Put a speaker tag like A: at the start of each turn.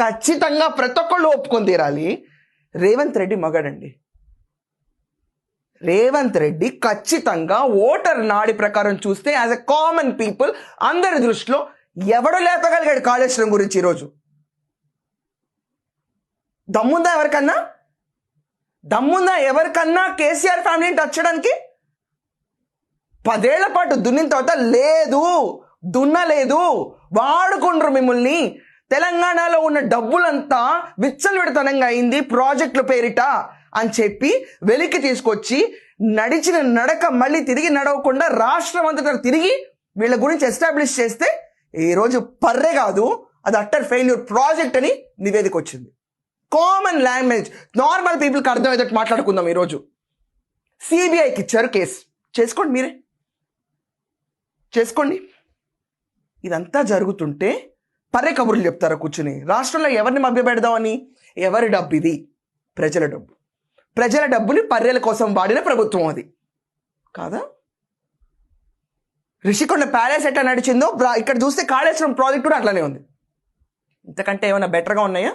A: ఖచ్చితంగా ప్రతి ఒక్కళ్ళు ఒప్పుకొని తీరాలి. రేవంత్ రెడ్డి మగాడండి. రేవంత్ రెడ్డి ఖచ్చితంగా ఓటర్ నాడి ప్రకారం చూస్తే యాజ్ ఎ కామన్ పీపుల్ అందరి దృష్టిలో ఎవడో లేపగలిగాడు కాళేశ్వరం గురించి. ఈరోజు దమ్ముందా ఎవరికన్నా కేసీఆర్ ఫ్యామిలీని టచ్ చేయడానికి? 10 ఏళ్ల పాటు దున్నిన తర్వాత లేదు, దున్నలేదు, వాడుకుండ్రు మిమ్మల్ని. తెలంగాణలో ఉన్న డబ్బులంతా విచ్చలవిడతనంగా అయింది ప్రాజెక్టుల పేరిట అని చెప్పి వెలికి తీసుకొచ్చి నడిచిన నడక మళ్ళీ తిరిగి నడవకుండా రాష్ట్రం అంతటా తిరిగి వీళ్ళ గురించి ఎస్టాబ్లిష్ చేస్తే ఈరోజు పర్రే కాదు, అది అట్టర్ ఫెయిల్యూర్ ప్రాజెక్ట్ అని నివేదిక వచ్చింది. కామన్ లాంగ్వేజ్ నార్మల్ పీపుల్కి అర్థమయ్యేటట్టు మాట్లాడుకుందాం. ఈరోజు సిబిఐకి ఇచ్చారు కేసు, చేసుకోండి, మీరే చేసుకోండి. ఇదంతా జరుగుతుంటే పర్రే కబుర్లు చెప్తారా కూర్చుని? రాష్ట్రంలో ఎవరిని మభ్యపెడదామని? ఎవరి డబ్బు ఇది? ప్రజల డబ్బు. ప్రజల డబ్బుని పర్రెల కోసం వాడిన ప్రభుత్వం అది కాదా? రిషికొండ ప్యాలెస్ ఎట్లా నడిచిందో ఇక్కడ చూస్తే కాళేశ్వరం ప్రాజెక్ట్ కూడా అట్లానే ఉంది. ఇంతకంటే ఏమైనా బెటర్గా ఉన్నాయా?